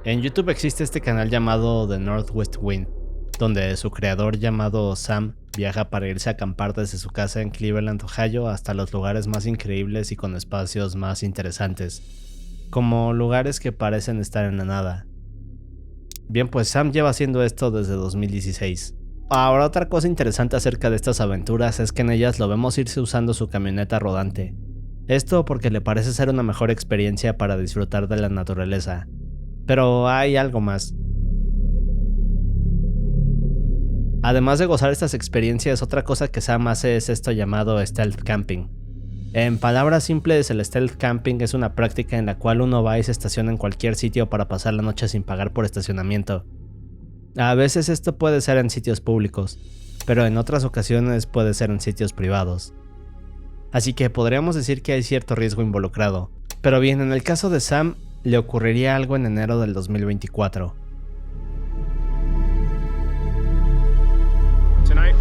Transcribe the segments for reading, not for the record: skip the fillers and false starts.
En YouTube existe este canal llamado The Northwest Wind, donde su creador llamado Sam viaja para irse a acampar desde su casa en Cleveland, Ohio, hasta los lugares más increíbles y con espacios más interesantes, como lugares que parecen estar en la nada. Bien, pues Sam lleva haciendo esto desde 2016. Ahora, otra cosa interesante acerca de estas aventuras es que en ellas lo vemos irse usando su camioneta rodante. Esto porque le parece ser una mejor experiencia para disfrutar de la naturaleza. Pero hay algo más. Además de gozar estas experiencias, otra cosa que Sam hace es esto llamado stealth camping. En palabras simples, el stealth camping es una práctica en la cual uno va y se estaciona en cualquier sitio para pasar la noche sin pagar por estacionamiento. A veces esto puede ser en sitios públicos, pero en otras ocasiones puede ser en sitios privados. Así que podríamos decir que hay cierto riesgo involucrado. Pero bien, en el caso de Sam, le ocurriría algo en enero del 2024. Tonight,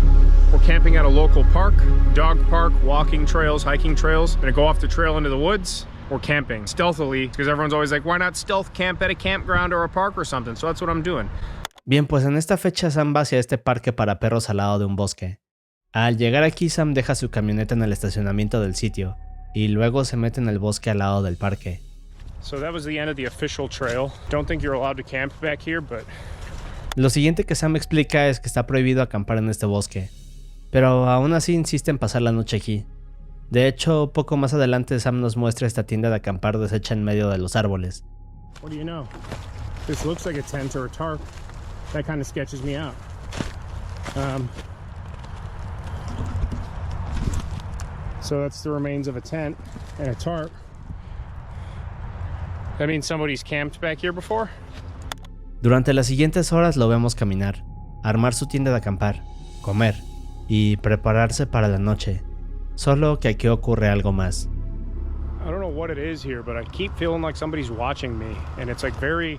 we're camping at a local park, dog park, walking trails, hiking trails. Gonna go off the trail into the woods. We're camping stealthily because everyone's always like, why not stealth camp at a campground or a park or something? So that's what I'm doing. Bien, pues en esta fecha Sam va hacia este parque para perros al lado de un bosque. Al llegar aquí, Sam deja su camioneta en el estacionamiento del sitio y luego se mete en el bosque al lado del parque. So that was the end of the official trail. Don't think you're allowed to camp back here, but... Lo siguiente que Sam explica es que está prohibido acampar en este bosque, pero aún así insiste en pasar la noche aquí. De hecho, poco más adelante Sam nos muestra esta tienda de acampar deshecha en medio de los árboles. What do you know? This looks like a tent or a tarp. That kind of sketches me out. So that's the remains of a tent and a tarp. That means somebody's camped back here before? Durante las siguientes horas lo vemos caminar, armar su tienda de acampar, comer y prepararse para la noche. Solo que aquí ocurre algo más. I don't know what it is here, but I keep feeling like somebody's watching me, and it's like very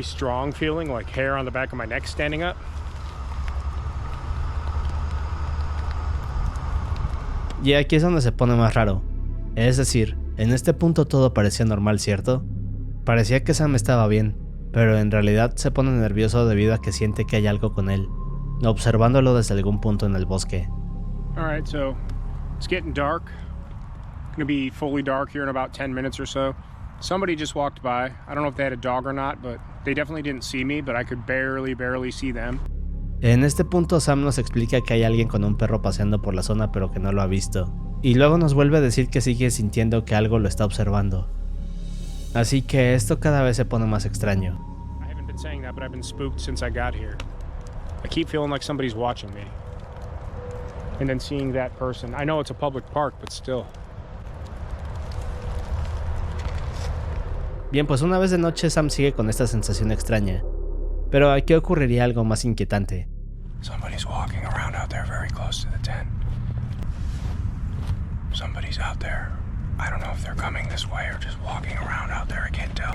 strong feeling, like hair on the back of my neck standing up. Y aquí es donde se pone más raro. Es decir, en este punto todo parecía normal, ¿cierto? Parecía que Sam estaba bien, pero en realidad se pone nervioso debido a que siente que hay algo con él, observándolo desde algún punto en el bosque. Alright, so it's getting dark. Gonna be fully dark here in about 10 minutes or so. Somebody just walked by. I don't know if they had a dog or not, but they definitely didn't see me, but I could barely see them. En este punto Sam nos explica que hay alguien con un perro paseando por la zona pero que no lo ha visto, y luego nos vuelve a decir que sigue sintiendo que algo lo está observando. Así que esto cada vez se pone más extraño. I haven't been saying that, but I've been spooked since I got here. I keep feeling like somebody's watching me. And then seeing that person. I know it's a public park, but still. Bien, pues una vez de noche Sam sigue con esta sensación extraña. Pero aquí ocurriría algo más inquietante. Somebody's walking around out there very close to the tent. Somebody's out there. I don't know if they're coming this way or just walking around out there. I can't tell.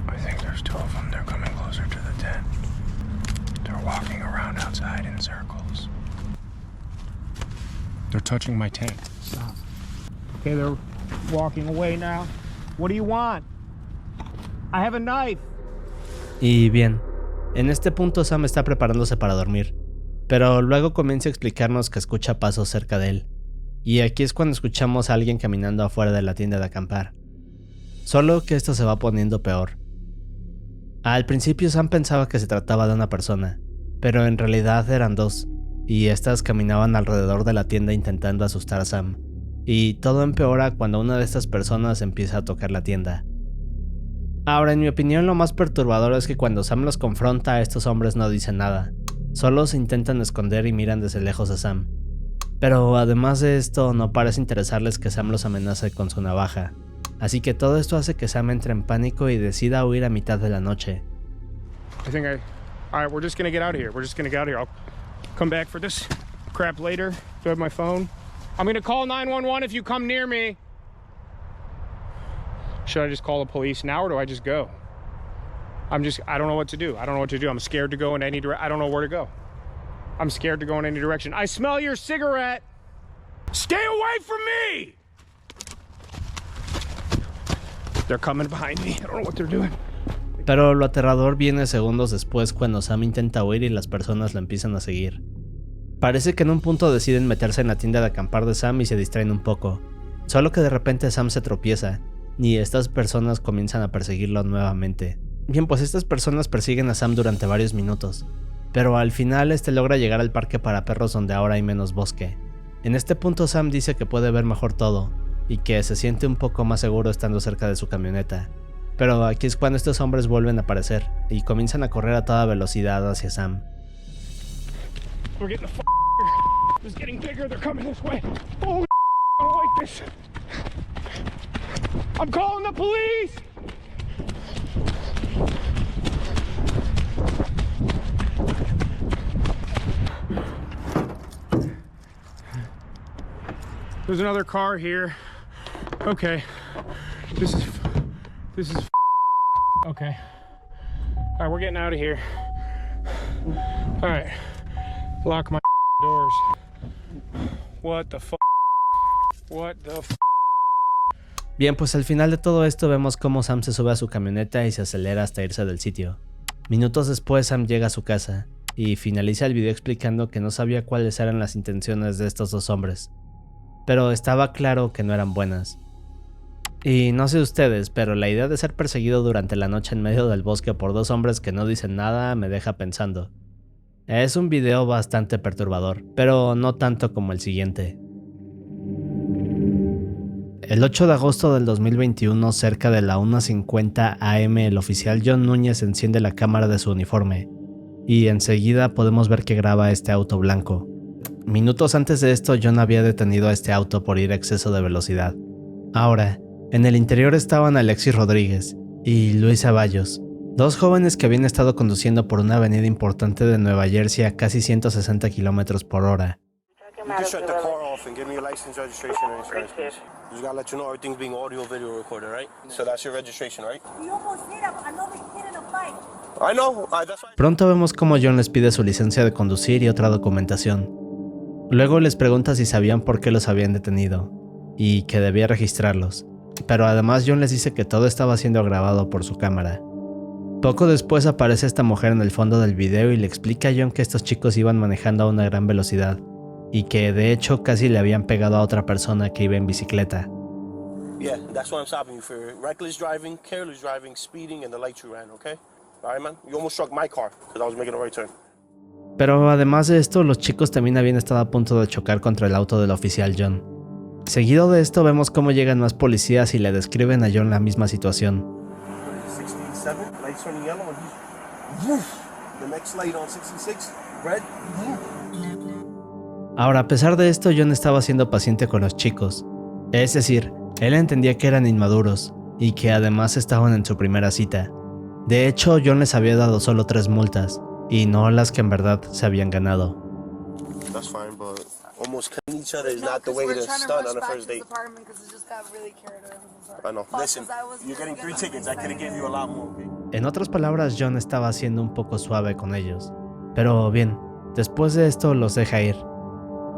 I think there's two of them. They're coming closer to the tent. They're walking around outside in circles. They're touching my tent. Stop. Okay, they're walking away now. What do you want? I have a knife. Y bien, en este punto Sam está preparándose para dormir, pero luego comienza a explicarnos que escucha pasos cerca de él, y aquí es cuando escuchamos a alguien caminando afuera de la tienda de acampar. Solo que esto se va poniendo peor. Al principio Sam pensaba que se trataba de una persona, pero en realidad eran dos, y estas caminaban alrededor de la tienda intentando asustar a Sam, y todo empeora cuando una de estas personas empieza a tocar la tienda. Ahora, en mi opinión, lo más perturbador es que cuando Sam los confronta, estos hombres no dicen nada, solo se intentan esconder y miran desde lejos a Sam. Pero además de esto, no parece interesarles que Sam los amenace con su navaja, así que todo esto hace que Sam entre en pánico y decida huir a mitad de la noche. Alright, we're just gonna get out of here. I'll come back for this crap later. Do I have my phone? I'm gonna call 911 if you come near me. Should I just call the police now or do I just go? I don't know what to do. I'm scared to go in any direction. I don't know where to go. I'm scared to go in any direction. I smell your cigarette. Stay away from me! They're coming behind me. I don't know what they're doing. Pero lo aterrador viene segundos después cuando Sam intenta huir y las personas lo empiezan a seguir. Parece que en un punto deciden meterse en la tienda de acampar de Sam y se distraen un poco, solo que de repente Sam se tropieza y estas personas comienzan a perseguirlo nuevamente. Bien, pues estas personas persiguen a Sam durante varios minutos, pero al final logra llegar al parque para perros donde ahora hay menos bosque. En este punto Sam dice que puede ver mejor todo y que se siente un poco más seguro estando cerca de su camioneta. Pero aquí es cuando estos hombres vuelven a aparecer y comienzan a correr a toda velocidad hacia Sam. We're getting the here. It's getting bigger. They're coming this way. Oh, I don't like this. I'm calling the police. There's another car here. Okay. This is okay. All right, we're getting out of here. All right. Lock my doors. What the fuck? What the fuck? Bien, pues al final de todo esto vemos cómo Sam se sube a su camioneta y se acelera hasta irse del sitio. Minutos después Sam llega a su casa y finaliza el video explicando que no sabía cuáles eran las intenciones de estos dos hombres, pero estaba claro que no eran buenas. Y no sé ustedes, pero la idea de ser perseguido durante la noche en medio del bosque por dos hombres que no dicen nada me deja pensando. Es un video bastante perturbador, pero no tanto como el siguiente. El 8 de agosto del 2021, cerca de la 1:50 am, el oficial John Núñez enciende la cámara de su uniforme, y enseguida podemos ver que graba este auto blanco. Minutos antes de esto, John había detenido a este auto por ir a exceso de velocidad. Ahora, en el interior estaban Alexis Rodríguez y Luis Ceballos, dos jóvenes que habían estado conduciendo por una avenida importante de Nueva Jersey a casi 160 km por hora. You can shut the car off and give me your license, registration, and insurance, please. Just gotta let you know everything's being audio, video recorded, right? So that's your registration, right? You almost hit him. I know they hit in a fight. I know. That's why. Pronto vemos cómo John les pide su licencia de conducir y otra documentación. Luego les pregunta si sabían por qué los habían detenido y que debía registrarlos. Pero además John les dice que todo estaba siendo grabado por su cámara. Poco después aparece esta mujer en el fondo del video y le explica a John que estos chicos iban manejando a una gran velocidad y que de hecho casi le habían pegado a otra persona que iba en bicicleta. Yeah, that's why I'm stopping you for reckless driving, careless driving, speeding, and the lights you ran, okay? All right, man? You almost struck my car because I was making a right turn. Pero además de esto, los chicos también habían estado a punto de chocar contra el auto del oficial John. Seguido de esto vemos cómo llegan más policías y le describen a John la misma situación. 67, lights turning yellow, and the next light on 66, red. Ahora, a pesar de esto, John estaba siendo paciente con los chicos. Es decir, él entendía que eran inmaduros y que además estaban en su primera cita. De hecho, John les había dado solo 3 multas y no las que en verdad se habían ganado. That's fine, but almost killing each other is not the way to start on the first date. I know. Listen, you're getting 3 tickets. I could have given you a lot more, okay? En otras palabras, John estaba siendo un poco suave con ellos. Pero bien, después de esto los deja ir.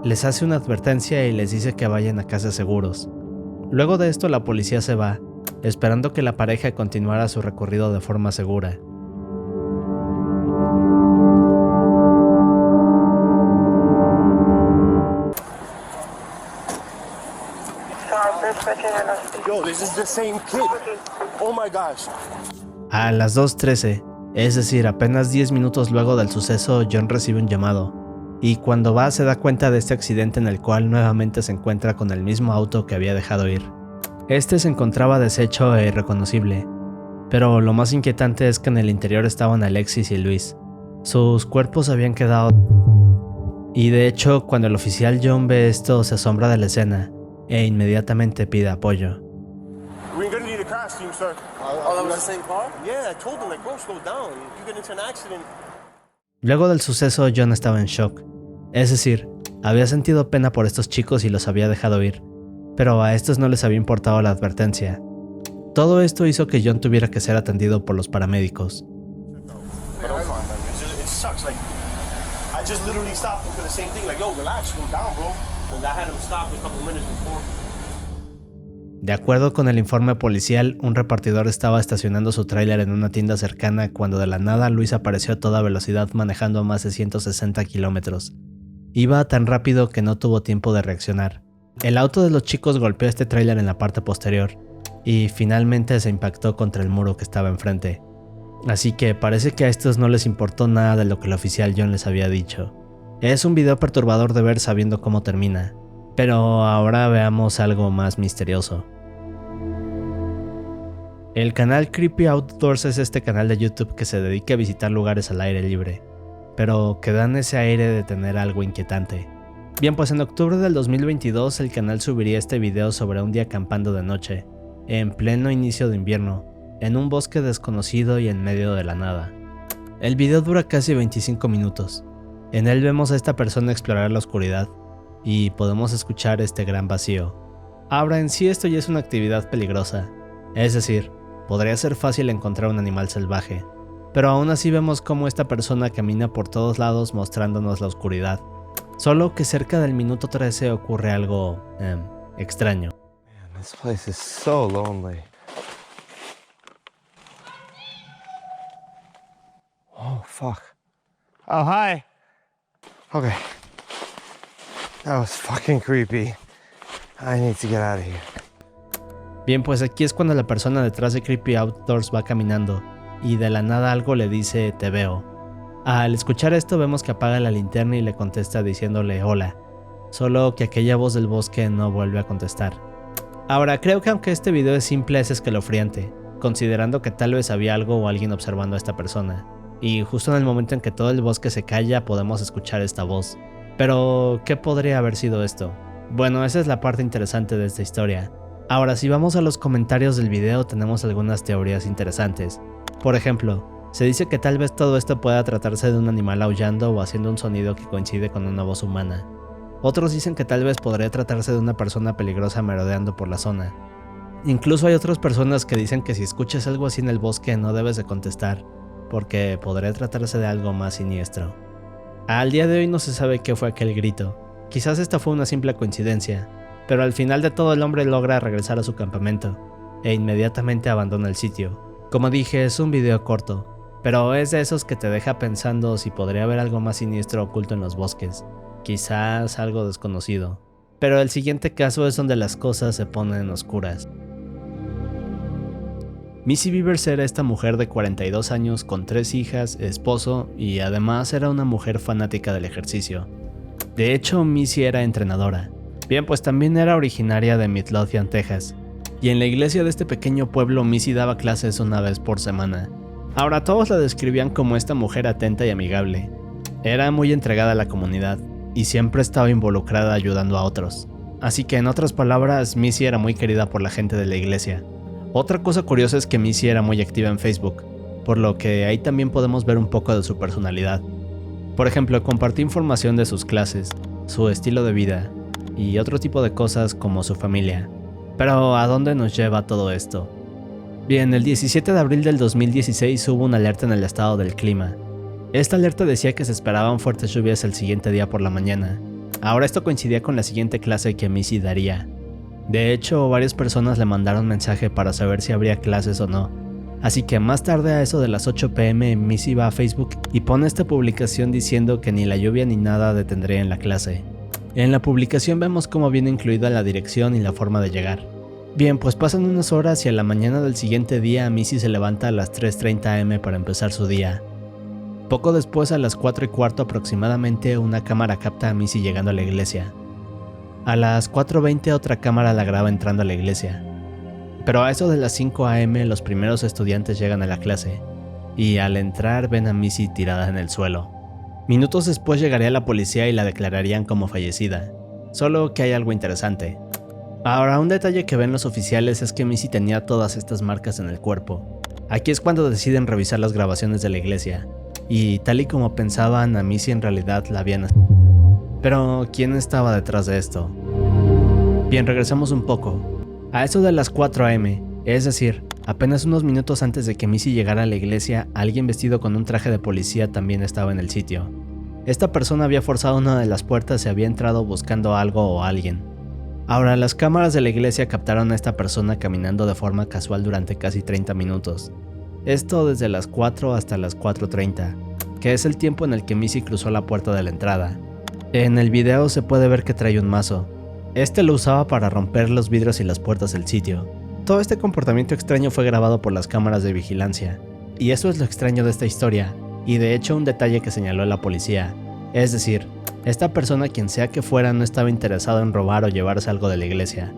Les hace una advertencia y les dice que vayan a casa seguros. Luego de esto la policía se va, esperando que la pareja continuara su recorrido de forma segura. Yo, this is the same kid. Oh my gosh. A las 2:13, es decir, apenas 10 minutos luego del suceso, John recibe un llamado. Y cuando va se da cuenta de este accidente en el cual nuevamente se encuentra con el mismo auto que había dejado ir. Este se encontraba deshecho e irreconocible, pero lo más inquietante es que en el interior estaban Alexis y Luis. Sus cuerpos habían quedado... Y de hecho, cuando el oficial John ve esto, se asombra de la escena e inmediatamente pide apoyo. We're gonna need a crash team, sir. Oh, that was the same car? Yeah, I told them, like, bro, slow down. You get into an accident. Luego del suceso, John estaba en shock. Es decir, había sentido pena por estos chicos y los había dejado ir, pero a estos no les había importado la advertencia. Todo esto hizo que John tuviera que ser atendido por los paramédicos. De acuerdo con el informe policial, un repartidor estaba estacionando su tráiler en una tienda cercana cuando de la nada Luis apareció a toda velocidad manejando a más de 160 kilómetros. Iba tan rápido que no tuvo tiempo de reaccionar. El auto de los chicos golpeó este tráiler en la parte posterior y finalmente se impactó contra el muro que estaba enfrente. Así que parece que a estos no les importó nada de lo que el oficial John les había dicho. Es un video perturbador de ver sabiendo cómo termina, pero ahora veamos algo más misterioso. El canal Creepy Outdoors es este canal de YouTube que se dedica a visitar lugares al aire libre, pero que dan ese aire de tener algo inquietante. Bien, pues en octubre del 2022 el canal subiría este video sobre un día acampando de noche, en pleno inicio de invierno, en un bosque desconocido y en medio de la nada. El video dura casi 25 minutos. En él vemos a esta persona explorar la oscuridad y podemos escuchar este gran vacío. Ahora en sí esto ya es una actividad peligrosa, es decir, podría ser fácil encontrar un animal salvaje, pero aún así vemos cómo esta persona camina por todos lados mostrándonos la oscuridad. Solo que cerca del minuto 13 ocurre algo extraño. Man, this place is so lonely. Oh, fuck. Oh, hi. Okay. That was fucking creepy. I need to get out of here. Bien, pues aquí es cuando la persona detrás de Creepy Outdoors va caminando y de la nada algo le dice "te veo". Al escuchar esto vemos que apaga la linterna y le contesta diciéndole hola, solo que aquella voz del bosque no vuelve a contestar. Ahora creo que aunque este video es simple es escalofriante, considerando que tal vez había algo o alguien observando a esta persona, y justo en el momento en que todo el bosque se calla podemos escuchar esta voz. Pero, ¿qué podría haber sido esto? Bueno, esa es la parte interesante de esta historia. Ahora, si vamos a los comentarios del video tenemos algunas teorías interesantes. Por ejemplo, se dice que tal vez todo esto pueda tratarse de un animal aullando o haciendo un sonido que coincide con una voz humana. Otros dicen que tal vez podría tratarse de una persona peligrosa merodeando por la zona. Incluso hay otras personas que dicen que si escuchas algo así en el bosque no debes de contestar, porque podría tratarse de algo más siniestro. Al día de hoy no se sabe qué fue aquel grito. Quizás esta fue una simple coincidencia, pero al final de todo el hombre logra regresar a su campamento e inmediatamente abandona el sitio. Como dije, es un video corto, pero es de esos que te deja pensando si podría haber algo más siniestro oculto en los bosques, quizás algo desconocido. Pero el siguiente caso es donde las cosas se ponen oscuras. Missy Bevers era esta mujer de 42 años con 3 hijas, esposo y además era una mujer fanática del ejercicio. De hecho, Missy era entrenadora. Bien, pues también era originaria de Midlothian, Texas. Y en la iglesia de este pequeño pueblo Missy daba clases una vez por semana. Ahora todos la describían como esta mujer atenta y amigable. Era muy entregada a la comunidad y siempre estaba involucrada ayudando a otros. Así que en otras palabras, Missy era muy querida por la gente de la iglesia. Otra cosa curiosa es que Missy era muy activa en Facebook, por lo que ahí también podemos ver un poco de su personalidad. Por ejemplo, compartía información de sus clases, su estilo de vida y otro tipo de cosas como su familia. Pero ¿a dónde nos lleva todo esto? Bien, el 17 de abril del 2016 hubo una alerta en el estado del clima. Esta alerta decía que se esperaban fuertes lluvias el siguiente día por la mañana. Ahora esto coincidía con la siguiente clase que Missy daría. De hecho, varias personas le mandaron mensaje para saber si habría clases o no. Así que más tarde a eso de las 8 p.m. Missy va a Facebook y pone esta publicación diciendo que ni la lluvia ni nada detendría en la clase. En la publicación vemos cómo viene incluida la dirección y la forma de llegar. Bien, pues pasan unas horas y a la mañana del siguiente día Missy se levanta a las 3:30 am para empezar su día. Poco después, a las 4:15 aproximadamente, una cámara capta a Missy llegando a la iglesia. A las 4:20 otra cámara la graba entrando a la iglesia. Pero a eso de las 5 am los primeros estudiantes llegan a la clase, y al entrar ven a Missy tirada en el suelo. Minutos después llegaría la policía y la declararían como fallecida, solo que hay algo interesante. Ahora, un detalle que ven los oficiales es que Missy tenía todas estas marcas en el cuerpo. Aquí es cuando deciden revisar las grabaciones de la iglesia, y tal y como pensaban, a Missy en realidad la habían asesinado. Pero, ¿quién estaba detrás de esto? Bien, regresamos un poco. A eso de las 4 am, es decir, apenas unos minutos antes de que Missy llegara a la iglesia, alguien vestido con un traje de policía también estaba en el sitio. Esta persona había forzado una de las puertas y había entrado buscando algo o alguien. Ahora, las cámaras de la iglesia captaron a esta persona caminando de forma casual durante casi 30 minutos. Esto desde las 4 hasta las 4:30, que es el tiempo en el que Missy cruzó la puerta de la entrada. En el video se puede ver que trae un mazo. Este lo usaba para romper los vidrios y las puertas del sitio. Todo este comportamiento extraño fue grabado por las cámaras de vigilancia. Y eso es lo extraño de esta historia, y de hecho un detalle que señaló la policía. Es decir, esta persona, quien sea que fuera, no estaba interesado en robar o llevarse algo de la iglesia.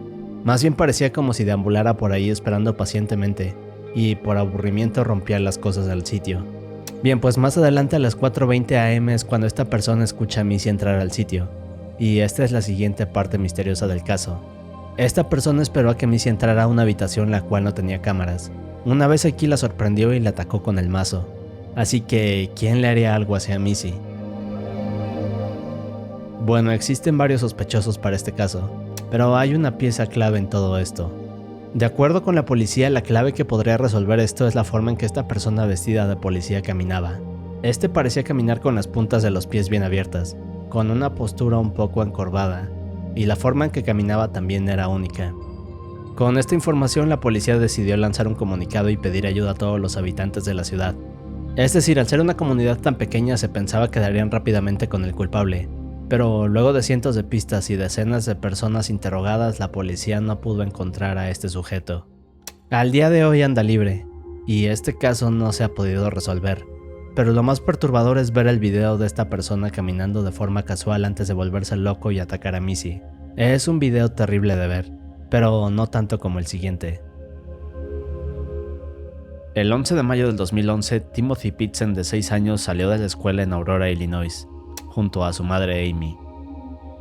Más bien parecía como si deambulara por ahí esperando pacientemente, y por aburrimiento rompía las cosas del sitio. Bien, pues más adelante a las 4:20 am es cuando esta persona escucha a Missy entrar al sitio. Y esta es la siguiente parte misteriosa del caso. Esta persona esperó a que Missy entrara a una habitación la cual no tenía cámaras. Una vez aquí la sorprendió y la atacó con el mazo. Así que, ¿quién le haría algo hacia Missy? Bueno, existen varios sospechosos para este caso, pero hay una pieza clave en todo esto. De acuerdo con la policía, la clave que podría resolver esto es la forma en que esta persona vestida de policía caminaba. Este parecía caminar con las puntas de los pies bien abiertas, con una postura un poco encorvada, y la forma en que caminaba también era única. Con esta información, la policía decidió lanzar un comunicado y pedir ayuda a todos los habitantes de la ciudad. Es decir, al ser una comunidad tan pequeña se pensaba que darían rápidamente con el culpable. Pero luego de cientos de pistas y decenas de personas interrogadas, la policía no pudo encontrar a este sujeto. Al día de hoy anda libre, y este caso no se ha podido resolver. Pero lo más perturbador es ver el video de esta persona caminando de forma casual antes de volverse loco y atacar a Missy. Es un video terrible de ver, pero no tanto como el siguiente. El 11 de mayo del 2011, Timothy Pitsen, de 6 años, salió de la escuela en Aurora, Illinois, junto a su madre Amy.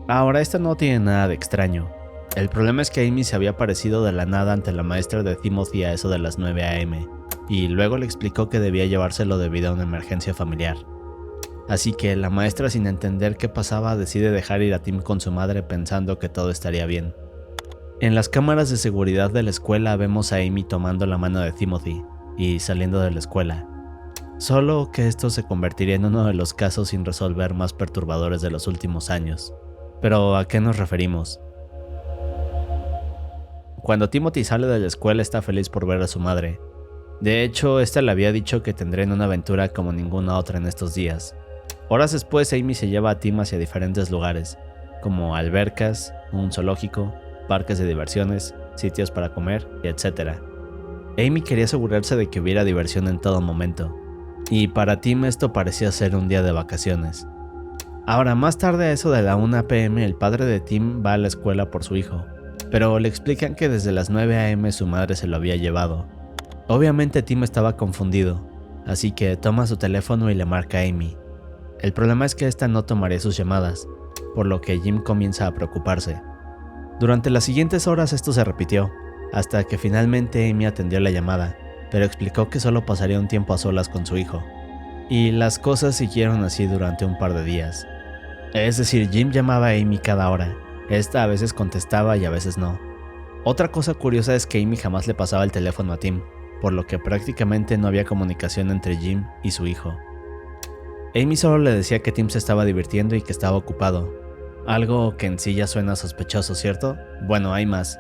Ahora, esto no tiene nada de extraño. El problema es que Amy se había aparecido de la nada ante la maestra de Timothy a eso de las 9 am, y luego le explicó que debía llevárselo debido a una emergencia familiar. Así que la maestra, sin entender qué pasaba, decide dejar ir a Tim con su madre pensando que todo estaría bien. En las cámaras de seguridad de la escuela vemos a Amy tomando la mano de Timothy y saliendo de la escuela. Solo que esto se convertiría en uno de los casos sin resolver más perturbadores de los últimos años. Pero ¿a qué nos referimos? Cuando Timothy sale de la escuela está feliz por ver a su madre. De hecho, esta le había dicho que tendrían una aventura como ninguna otra en estos días. Horas después, Amy se lleva a Tim hacia diferentes lugares, como albercas, un zoológico, parques de diversiones, sitios para comer, etc. Amy quería asegurarse de que hubiera diversión en todo momento, y para Tim esto parecía ser un día de vacaciones. Ahora, más tarde a eso de la 1 p.m, el padre de Tim va a la escuela por su hijo, pero le explican que desde las 9 am su madre se lo había llevado. Obviamente Tim estaba confundido, así que toma su teléfono y le marca a Amy. El problema es que esta no tomaría sus llamadas, por lo que Jim comienza a preocuparse. Durante las siguientes horas esto se repitió, hasta que finalmente Amy atendió la llamada, pero explicó que solo pasaría un tiempo a solas con su hijo. Y las cosas siguieron así durante un par de días. Es decir, Jim llamaba a Amy cada hora. Esta a veces contestaba y a veces no. Otra cosa curiosa es que Amy jamás le pasaba el teléfono a Tim, por lo que prácticamente no había comunicación entre Jim y su hijo. Amy solo le decía que Tim se estaba divirtiendo y que estaba ocupado. Algo que en sí ya suena sospechoso, ¿cierto? Bueno, hay más.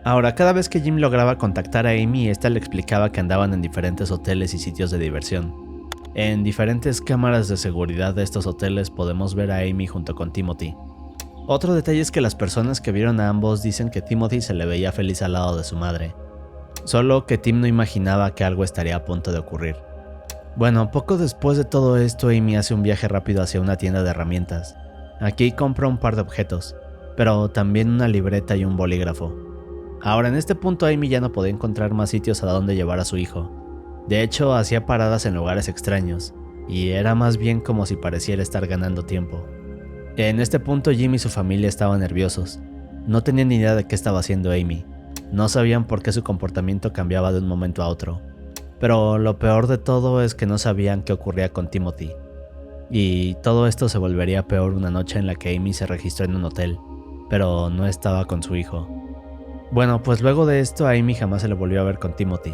Ahora, cada vez que Jim lograba contactar a Amy, esta le explicaba que andaban en diferentes hoteles y sitios de diversión. En diferentes cámaras de seguridad de estos hoteles podemos ver a Amy junto con Timothy. Otro detalle es que las personas que vieron a ambos dicen que Timothy se le veía feliz al lado de su madre. Solo que Tim no imaginaba que algo estaría a punto de ocurrir. Bueno, poco después de todo esto, Amy hace un viaje rápido hacia una tienda de herramientas. Aquí compra un par de objetos, pero también una libreta y un bolígrafo. Ahora, en este punto Amy ya no podía encontrar más sitios a donde llevar a su hijo. De hecho, hacía paradas en lugares extraños, y era más bien como si pareciera estar ganando tiempo. En este punto Jim y su familia estaban nerviosos. No tenían ni idea de qué estaba haciendo Amy. No sabían por qué su comportamiento cambiaba de un momento a otro. Pero lo peor de todo es que no sabían qué ocurría con Timothy. Y todo esto se volvería peor una noche en la que Amy se registró en un hotel, pero no estaba con su hijo. Bueno, pues luego de esto a Amy jamás se le volvió a ver con Timothy.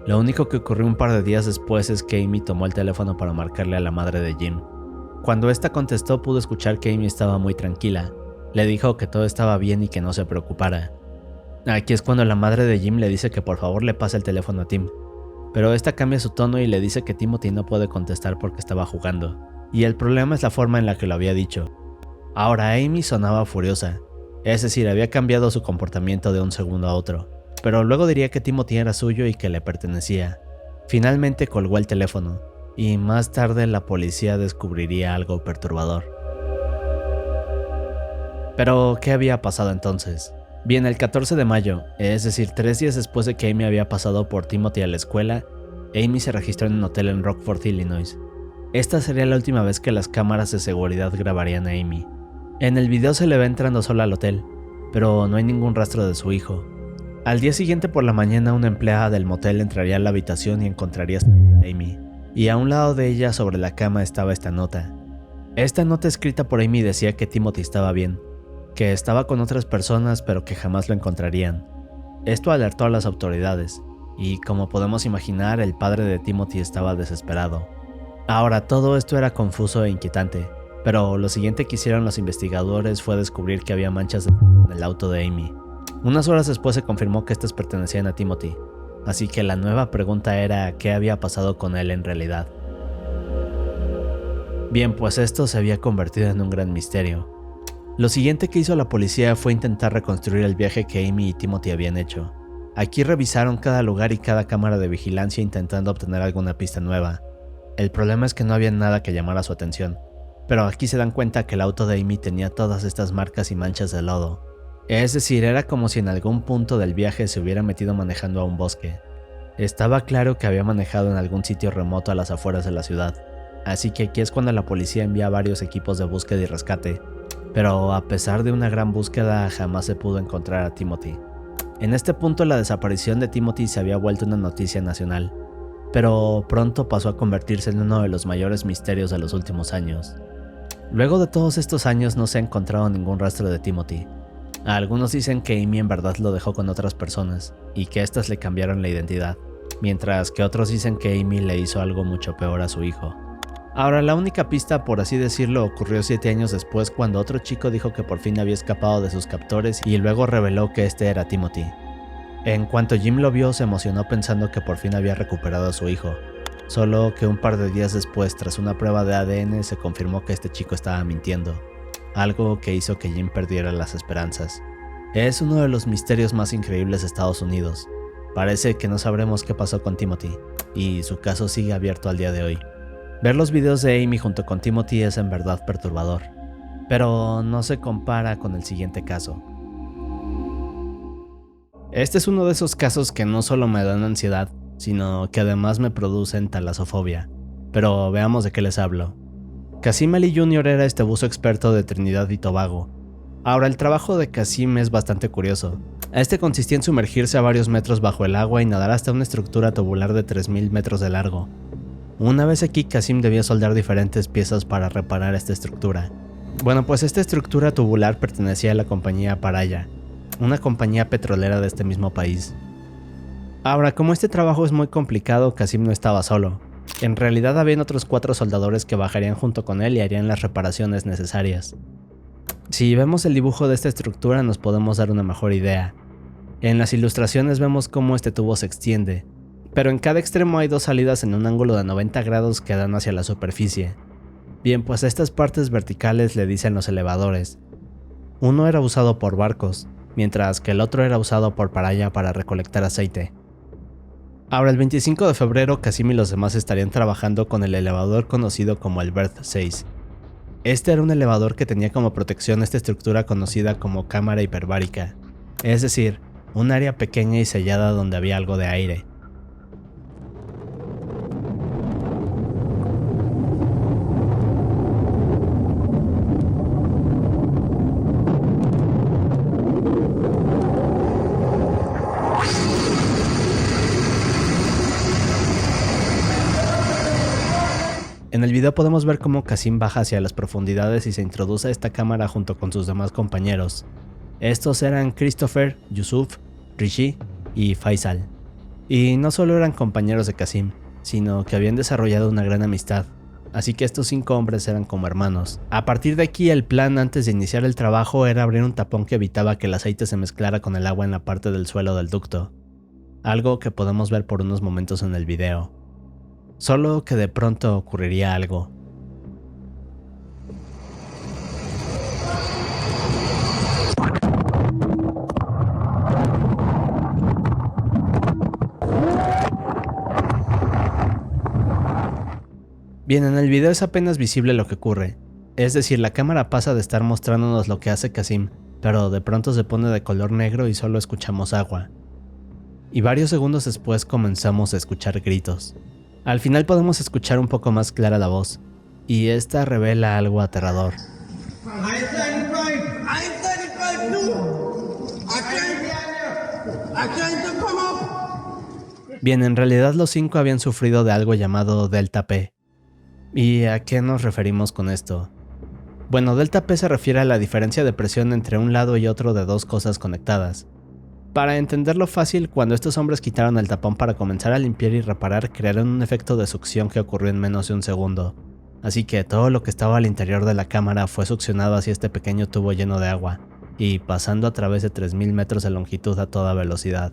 Lo único que ocurrió un par de días después es que Amy tomó el teléfono para marcarle a la madre de Jim. Cuando esta contestó pudo escuchar que Amy estaba muy tranquila, Le dijo que todo estaba bien y que no se preocupara. Aquí es cuando la madre de Jim le dice que por favor le pase el teléfono a Tim, pero esta cambia su tono y le dice que Timothy no puede contestar porque estaba jugando, y el problema es la forma en la que lo había dicho. Ahora Amy sonaba furiosa, es decir, había cambiado su comportamiento de un segundo a otro, pero luego diría que Timothy era suyo y que le pertenecía. Finalmente colgó el teléfono, y más tarde la policía descubriría algo perturbador. Pero, ¿qué había pasado entonces? Bien, el 14 de mayo, es decir, 3 días después de que Amy había pasado por Timothy a la escuela, Amy se registró en un hotel en Rockford, Illinois. Esta sería la última vez que las cámaras de seguridad grabarían a Amy. En el video se le ve entrando sola al hotel, pero no hay ningún rastro de su hijo. Al día siguiente por la mañana, una empleada del motel entraría a la habitación y encontraría a Amy, y a un lado de ella sobre la cama estaba esta nota. Esta nota escrita por Amy decía que Timothy estaba bien, que estaba con otras personas pero que jamás lo encontrarían. Esto alertó a las autoridades, y como podemos imaginar, el padre de Timothy estaba desesperado. Ahora, todo esto era confuso e inquietante, pero lo siguiente que hicieron los investigadores fue descubrir que había manchas en el auto de Amy. Unas horas después se confirmó que estas pertenecían a Timothy, así que la nueva pregunta era ¿qué había pasado con él en realidad? Bien, pues esto se había convertido en un gran misterio. Lo siguiente que hizo la policía fue intentar reconstruir el viaje que Amy y Timothy habían hecho. Aquí revisaron cada lugar y cada cámara de vigilancia intentando obtener alguna pista nueva. El problema es que no había nada que llamara su atención, pero aquí se dan cuenta que el auto de Amy tenía todas estas marcas y manchas de lodo. Es decir, era como si en algún punto del viaje se hubiera metido manejando a un bosque. Estaba claro que había manejado en algún sitio remoto a las afueras de la ciudad, así que aquí es cuando la policía envía varios equipos de búsqueda y rescate, pero a pesar de una gran búsqueda jamás se pudo encontrar a Timothy. En este punto la desaparición de Timothy se había vuelto una noticia nacional, pero pronto pasó a convertirse en uno de los mayores misterios de los últimos años. Luego de todos estos años no se ha encontrado ningún rastro de Timothy. Algunos dicen que Amy en verdad lo dejó con otras personas y que éstas le cambiaron la identidad, mientras que otros dicen que Amy le hizo algo mucho peor a su hijo. Ahora, la única pista, por así decirlo, ocurrió 7 años después cuando otro chico dijo que por fin había escapado de sus captores y luego reveló que este era Timothy. En cuanto Jim lo vio, se emocionó pensando que por fin había recuperado a su hijo, solo que un par de días después, tras una prueba de ADN, se confirmó que este chico estaba mintiendo, algo que hizo que Jim perdiera las esperanzas. Es uno de los misterios más increíbles de Estados Unidos. Parece que no sabremos qué pasó con Timothy, y su caso sigue abierto al día de hoy. Ver los videos de Amy junto con Timothy es en verdad perturbador, pero no se compara con el siguiente caso. Este es uno de esos casos que no solo me dan ansiedad, sino que además me producen talasofobia, pero veamos de qué les hablo. Kasim Ali Jr. era este buzo experto de Trinidad y Tobago. Ahora, el trabajo de Kasim es bastante curioso. Este consistía en sumergirse a varios metros bajo el agua y nadar hasta una estructura tubular de 3000 metros de largo. Una vez aquí, Kasim debía soldar diferentes piezas para reparar esta estructura. Bueno, pues esta estructura tubular pertenecía a la compañía Paraya, una compañía petrolera de este mismo país. Ahora, como este trabajo es muy complicado, Kasim no estaba solo. En realidad habían otros 4 soldadores que bajarían junto con él y harían las reparaciones necesarias. Si vemos el dibujo de esta estructura nos podemos dar una mejor idea. En las ilustraciones vemos cómo este tubo se extiende, pero en cada extremo hay 2 salidas en un ángulo de 90 grados que dan hacia la superficie. Bien, pues a estas partes verticales le dicen los elevadores. Uno era usado por barcos, mientras que el otro era usado por Paraya para recolectar aceite. Ahora, el 25 de febrero, Kasim y los demás estarían trabajando con el elevador conocido como el Berth 6. Este era un elevador que tenía como protección esta estructura conocida como cámara hiperbárica, es decir, un área pequeña y sellada donde había algo de aire. En el video podemos ver cómo Kasim baja hacia las profundidades y se introduce a esta cámara junto con sus demás compañeros. Estos eran Christopher, Yusuf, Rishi y Faisal. Y no solo eran compañeros de Kasim, sino que habían desarrollado una gran amistad, así que estos 5 hombres eran como hermanos. A partir de aquí, el plan antes de iniciar el trabajo era abrir un tapón que evitaba que el aceite se mezclara con el agua en la parte del suelo del ducto, algo que podemos ver por unos momentos en el video. Solo que de pronto ocurriría algo. Bien, en el video es apenas visible lo que ocurre, es decir, la cámara pasa de estar mostrándonos lo que hace Kasim, pero de pronto se pone de color negro y solo escuchamos agua. Y varios segundos después comenzamos a escuchar gritos. Al final podemos escuchar un poco más clara la voz, y esta revela algo aterrador. Bien, en realidad los 5 habían sufrido de algo llamado Delta P. ¿Y a qué nos referimos con esto? Bueno, Delta P se refiere a la diferencia de presión entre un lado y otro de dos cosas conectadas. Para entenderlo fácil, cuando estos hombres quitaron el tapón para comenzar a limpiar y reparar, crearon un efecto de succión que ocurrió en menos de un segundo. Así que todo lo que estaba al interior de la cámara fue succionado hacia este pequeño tubo lleno de agua, y pasando a través de 3000 metros de longitud a toda velocidad.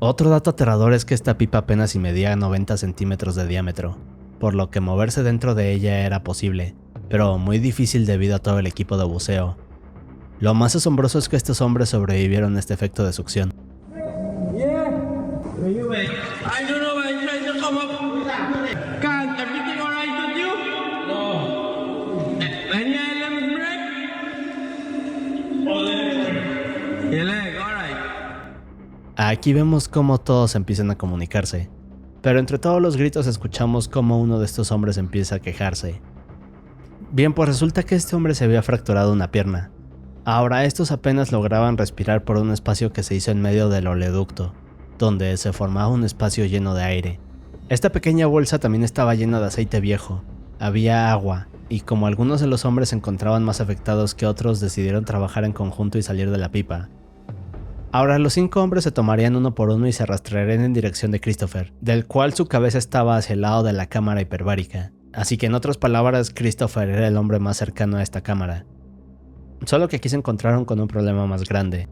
Otro dato aterrador es que esta pipa apenas medía 90 centímetros de diámetro, por lo que moverse dentro de ella era posible, pero muy difícil debido a todo el equipo de buceo. Lo más asombroso es que estos hombres sobrevivieron a este efecto de succión. Aquí vemos cómo todos empiezan a comunicarse, pero entre todos los gritos escuchamos cómo uno de estos hombres empieza a quejarse. Bien, pues resulta que este hombre se había fracturado una pierna. Ahora estos apenas lograban respirar por un espacio que se hizo en medio del oleoducto, donde se formaba un espacio lleno de aire. Esta pequeña bolsa también estaba llena de aceite viejo, había agua, y como algunos de los hombres se encontraban más afectados que otros, decidieron trabajar en conjunto y salir de la pipa. Ahora los 5 hombres se tomarían uno por uno y se arrastrarían en dirección de Christopher, del cual su cabeza estaba hacia el lado de la cámara hiperbárica. Así que en otras palabras, Christopher era el hombre más cercano a esta cámara. Solo que aquí se encontraron con un problema más grande.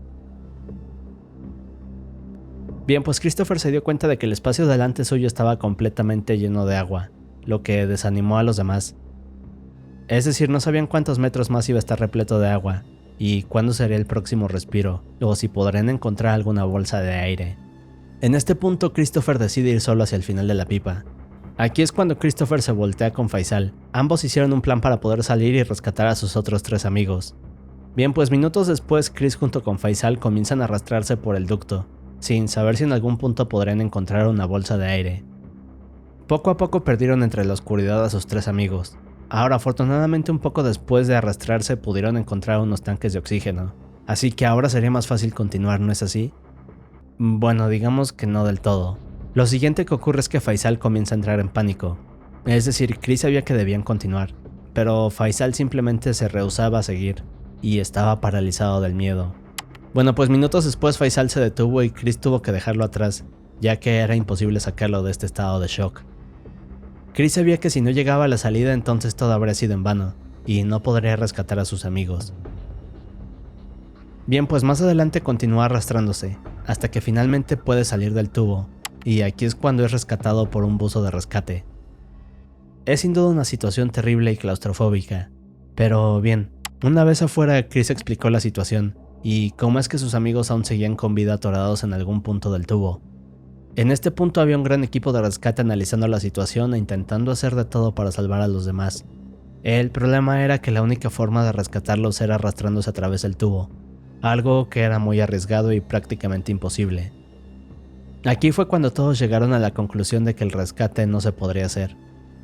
Bien, pues Christopher se dio cuenta de que el espacio delante suyo estaba completamente lleno de agua, lo que desanimó a los demás. Es decir, no sabían cuántos metros más iba a estar repleto de agua, y cuándo sería el próximo respiro, o si podrían encontrar alguna bolsa de aire. En este punto, Christopher decide ir solo hacia el final de la pipa. Aquí es cuando Christopher se voltea con Faisal. Ambos hicieron un plan para poder salir y rescatar a sus otros 3 amigos. Bien, pues minutos después, Chris junto con Faisal comienzan a arrastrarse por el ducto, sin saber si en algún punto podrían encontrar una bolsa de aire. Poco a poco perdieron entre la oscuridad a sus 3 amigos. Ahora, afortunadamente, un poco después de arrastrarse pudieron encontrar unos tanques de oxígeno, así que ahora sería más fácil continuar, ¿no es así? Bueno, digamos que no del todo. Lo siguiente que ocurre es que Faisal comienza a entrar en pánico. Es decir, Chris sabía que debían continuar, pero Faisal simplemente se rehusaba a seguir, y estaba paralizado del miedo. Bueno, pues minutos después Faisal se detuvo y Chris tuvo que dejarlo atrás, ya que era imposible sacarlo de este estado de shock. Chris sabía que si no llegaba a la salida entonces todo habría sido en vano, y no podría rescatar a sus amigos. Bien, pues más adelante continúa arrastrándose, hasta que finalmente puede salir del tubo, y aquí es cuando es rescatado por un buzo de rescate. Es sin duda una situación terrible y claustrofóbica, pero bien, una vez afuera Chris explicó la situación, y cómo es que sus amigos aún seguían con vida atorados en algún punto del tubo. En este punto había un gran equipo de rescate analizando la situación e intentando hacer de todo para salvar a los demás. El problema era que la única forma de rescatarlos era arrastrándose a través del tubo, algo que era muy arriesgado y prácticamente imposible. Aquí fue cuando todos llegaron a la conclusión de que el rescate no se podría hacer,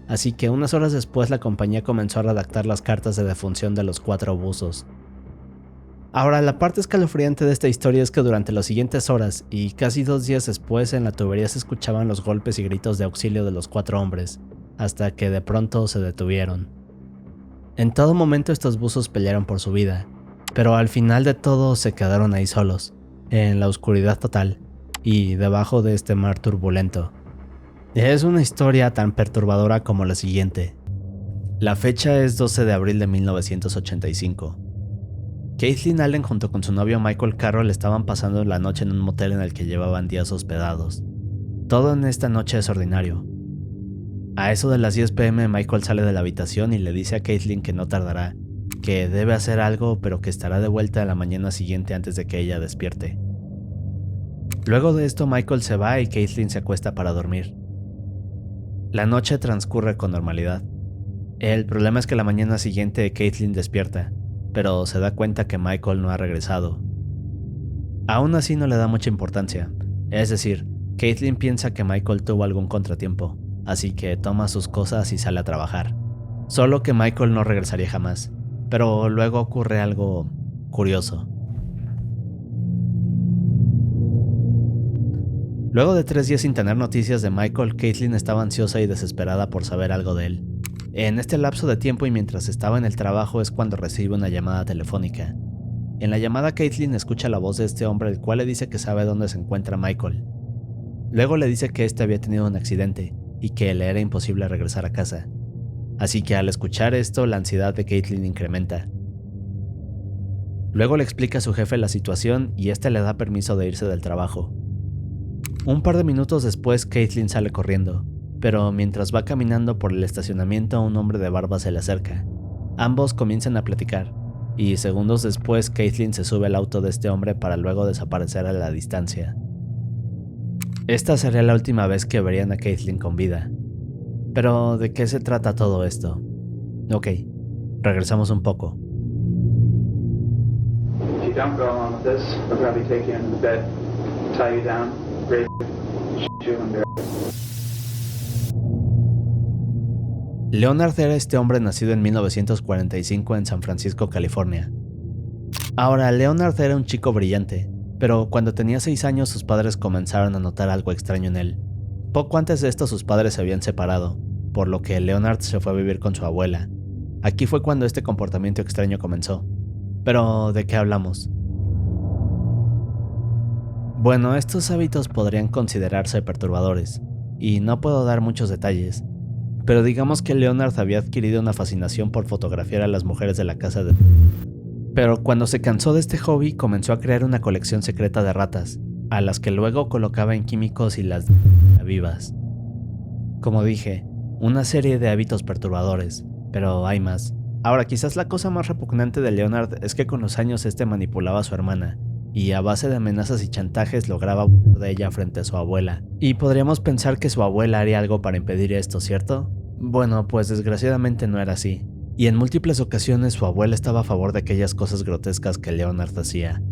así que unas horas después la compañía comenzó a redactar las cartas de defunción de los 4 buzos. Ahora, la parte escalofriante de esta historia es que durante las siguientes horas, y casi 2 días después, en la tubería se escuchaban los golpes y gritos de auxilio de los 4 hombres, hasta que de pronto se detuvieron. En todo momento estos buzos pelearon por su vida, pero al final de todo se quedaron ahí solos, en la oscuridad total, y debajo de este mar turbulento. Es una historia tan perturbadora como la siguiente. La fecha es 12 de abril de 1985. Caitlin Allen junto con su novio Michael Carroll estaban pasando la noche en un motel en el que llevaban días hospedados. Todo en esta noche es ordinario. A eso de las 10 p.m. Michael sale de la habitación y le dice a Caitlin que no tardará, que debe hacer algo pero que estará de vuelta a la mañana siguiente antes de que ella despierte. Luego de esto Michael se va y Caitlin se acuesta para dormir. La noche transcurre con normalidad. El problema es que la mañana siguiente Caitlin despierta, pero se da cuenta que Michael no ha regresado. Aún así no le da mucha importancia, es decir, Caitlin piensa que Michael tuvo algún contratiempo, así que toma sus cosas y sale a trabajar. Solo que Michael no regresaría jamás, pero luego ocurre algo curioso. Luego de 3 días sin tener noticias de Michael, Caitlin estaba ansiosa y desesperada por saber algo de él. En este lapso de tiempo y mientras estaba en el trabajo es cuando recibe una llamada telefónica. En la llamada Caitlin escucha la voz de este hombre, el cual le dice que sabe dónde se encuentra Michael. Luego le dice que este había tenido un accidente y que le era imposible regresar a casa. Así que al escuchar esto, la ansiedad de Caitlin incrementa. Luego le explica a su jefe la situación y este le da permiso de irse del trabajo. Un par de minutos después, Caitlin sale corriendo, pero mientras va caminando por el estacionamiento, un hombre de barba se le acerca. Ambos comienzan a platicar, y segundos después, Caitlin se sube al auto de este hombre para luego desaparecer a la distancia. Esta sería la última vez que verían a Caitlin con vida. Pero, ¿de qué se trata todo esto? Ok, regresamos un poco. If you don't go along with this, they'll probably take you into the bed, tie you down, rape you, shoot you, and bury you. Leonard era este hombre nacido en 1945 en San Francisco, California. Ahora, Leonard era un chico brillante, pero cuando tenía 6 años sus padres comenzaron a notar algo extraño en él. Poco antes de esto sus padres se habían separado, por lo que Leonard se fue a vivir con su abuela. Aquí fue cuando este comportamiento extraño comenzó. Pero, ¿de qué hablamos? Bueno, estos hábitos podrían considerarse perturbadores, y no puedo dar muchos detalles, pero digamos que Leonard había adquirido una fascinación por fotografiar a las mujeres de la casa de... Pero cuando se cansó de este hobby, comenzó a crear una colección secreta de ratas, a las que luego colocaba en químicos y las vivas. Como dije, una serie de hábitos perturbadores, pero hay más. Ahora, quizás la cosa más repugnante de Leonard es que con los años este manipulaba a su hermana, y a base de amenazas y chantajes lograba abusar de ella frente a su abuela. Y podríamos pensar que su abuela haría algo para impedir esto, ¿cierto? Bueno, pues desgraciadamente no era así, y en múltiples ocasiones su abuela estaba a favor de aquellas cosas grotescas que Leonard hacía.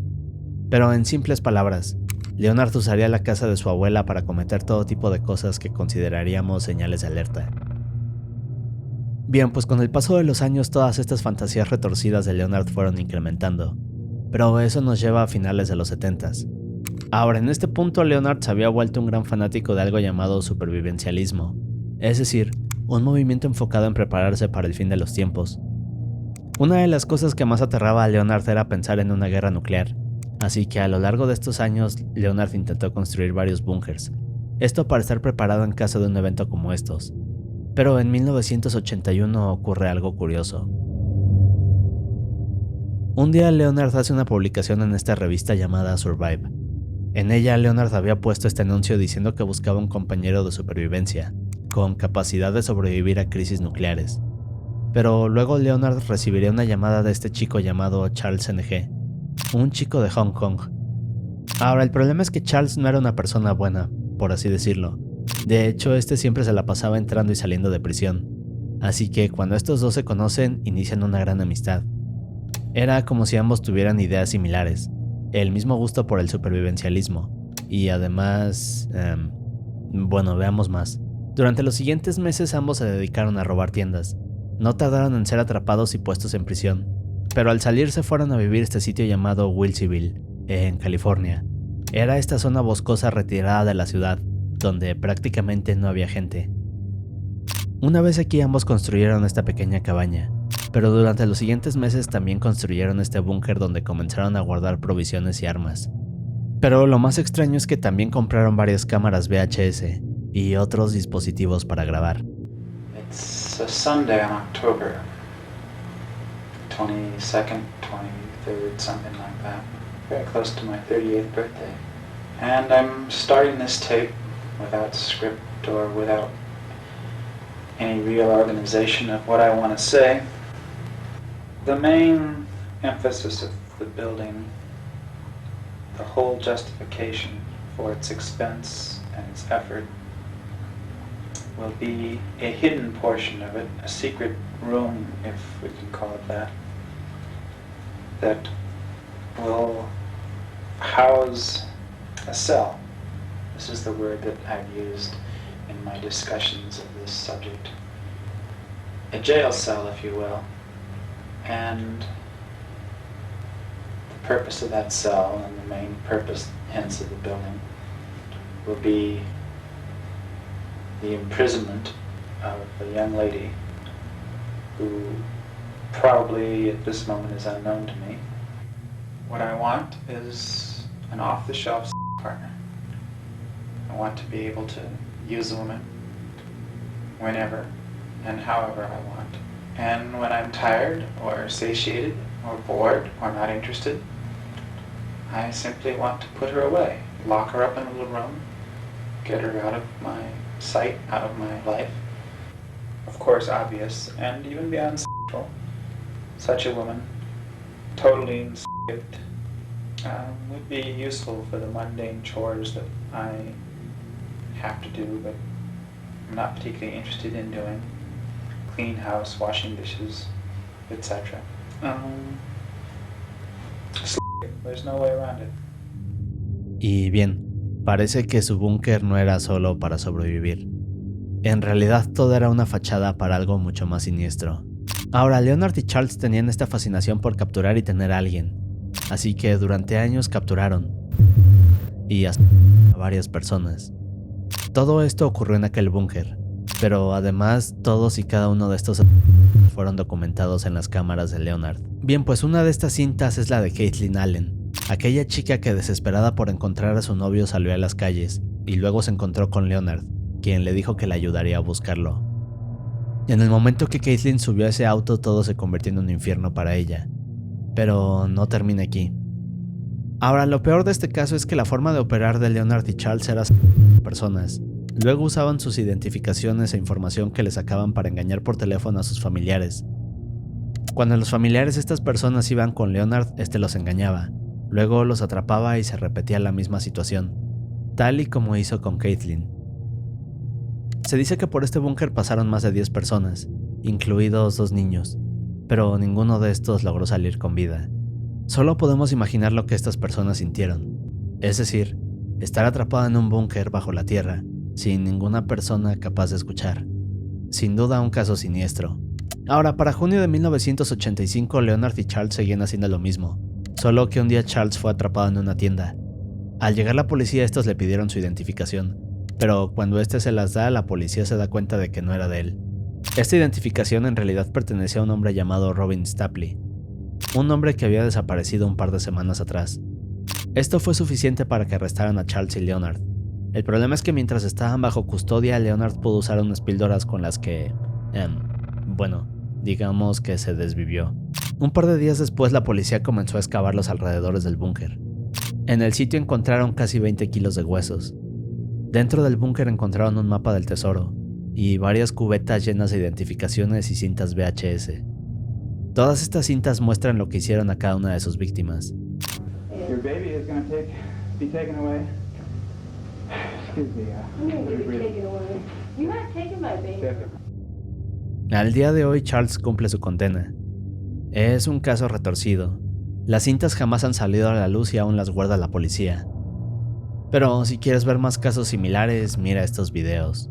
Pero en simples palabras, Leonard usaría la casa de su abuela para cometer todo tipo de cosas que consideraríamos señales de alerta. Bien, pues con el paso de los años todas estas fantasías retorcidas de Leonard fueron incrementando, pero eso nos lleva a finales de los 70s. Ahora, en este punto Leonard se había vuelto un gran fanático de algo llamado supervivencialismo, es decir, un movimiento enfocado en prepararse para el fin de los tiempos. Una de las cosas que más aterraba a Leonard era pensar en una guerra nuclear, así que a lo largo de estos años Leonard intentó construir varios búnkers, esto para estar preparado en caso de un evento como estos. Pero en 1981 ocurre algo curioso. Un día Leonard hace una publicación en esta revista llamada Survive. En ella Leonard había puesto este anuncio diciendo que buscaba un compañero de supervivencia, con capacidad de sobrevivir a crisis nucleares. Pero luego Leonard recibiría una llamada de este chico llamado Charles N.G., un chico de Hong Kong. Ahora, el problema es que Charles no era una persona buena, por así decirlo. De hecho, este siempre se la pasaba entrando y saliendo de prisión. Así que cuando estos dos se conocen, inician una gran amistad. Era como si ambos tuvieran ideas similares, el mismo gusto por el supervivencialismo, y además... bueno, veamos más. Durante los siguientes meses ambos se dedicaron a robar tiendas. No tardaron en ser atrapados y puestos en prisión, pero al salir se fueron a vivir a este sitio llamado Wilseyville, en California. Era esta zona boscosa retirada de la ciudad, donde prácticamente no había gente. Una vez aquí ambos construyeron esta pequeña cabaña, pero durante los siguientes meses también construyeron este búnker donde comenzaron a guardar provisiones y armas. Pero lo más extraño es que también compraron varias cámaras VHS, y otros dispositivos para grabar. It's a Sunday in October, 22nd, 23rd, something like that. Very close to my 38th birthday. And I'm starting this tape without script or without any real organization of what I want to say. The main emphasis of the building, the whole justification for its expense and its effort, will be a hidden portion of it, a secret room, if we can call it that will house a cell. This is the word that I've used in my discussions of this subject. A jail cell, if you will. And the purpose of that cell, and the main purpose, hence, of the building, will be the imprisonment of a young lady who probably at this moment is unknown to me. What I want is an off-the-shelf partner. I want to be able to use a woman whenever and however I want. And when I'm tired or satiated or bored or not interested, I simply want to put her away, lock her up in a little room, get her out of my sight, out of my life. Of course, obvious and even beyond sexual. Such a woman, totally enslaved, would be useful for the mundane chores that I have to do, but I'm not particularly interested in doing. Clean house, washing dishes, etc. There's no way around it. Y bien, parece que su búnker no era solo para sobrevivir. En realidad todo era una fachada para algo mucho más siniestro. Ahora, Leonard y Charles tenían esta fascinación por capturar y tener a alguien, así que durante años capturaron y hasta a varias personas. Todo esto ocurrió en aquel búnker, pero además todos y cada uno de estos fueron documentados en las cámaras de Leonard. Bien, pues una de estas cintas es la de Caitlin Allen, aquella chica que desesperada por encontrar a su novio salió a las calles y luego se encontró con Leonard, quien le dijo que le ayudaría a buscarlo. En el momento que Caitlin subió a ese auto, todo se convirtió en un infierno para ella. Pero no termina aquí. Ahora, lo peor de este caso es que la forma de operar de Leonard y Charles era personas. Luego usaban sus identificaciones e información que les sacaban para engañar por teléfono a sus familiares. Cuando los familiares de estas personas iban con Leonard, este los engañaba. Luego los atrapaba y se repetía la misma situación, tal y como hizo con Caitlin. Se dice que por este búnker pasaron más de 10 personas, incluidos 2 niños, pero ninguno de estos logró salir con vida. Solo podemos imaginar lo que estas personas sintieron, es decir, estar atrapado en un búnker bajo la tierra, sin ninguna persona capaz de escuchar. Sin duda un caso siniestro. Ahora, para junio de 1985, Leonard y Charles seguían haciendo lo mismo, solo que un día Charles fue atrapado en una tienda. Al llegar la policía, estos le pidieron su identificación, pero cuando este se las da, la policía se da cuenta de que no era de él. Esta identificación en realidad pertenecía a un hombre llamado Robin Stapley, un hombre que había desaparecido un par de semanas atrás. Esto fue suficiente para que arrestaran a Charles y Leonard. El problema es que mientras estaban bajo custodia, Leonard pudo usar unas píldoras con las que, digamos que se desvivió. Un par de días después, la policía comenzó a excavar los alrededores del búnker. En el sitio encontraron casi 20 kilos de huesos. Dentro del búnker encontraron un mapa del tesoro y varias cubetas llenas de identificaciones y cintas VHS. Todas estas cintas muestran lo que hicieron a cada una de sus víctimas. Your baby is going to be taken away. Excuse me. I'm gonna get it taken away. You're not taking my baby. Al día de hoy, Charles cumple su condena. Es un caso retorcido. Las cintas jamás han salido a la luz y aún las guarda la policía. Pero si quieres ver más casos similares, mira estos videos.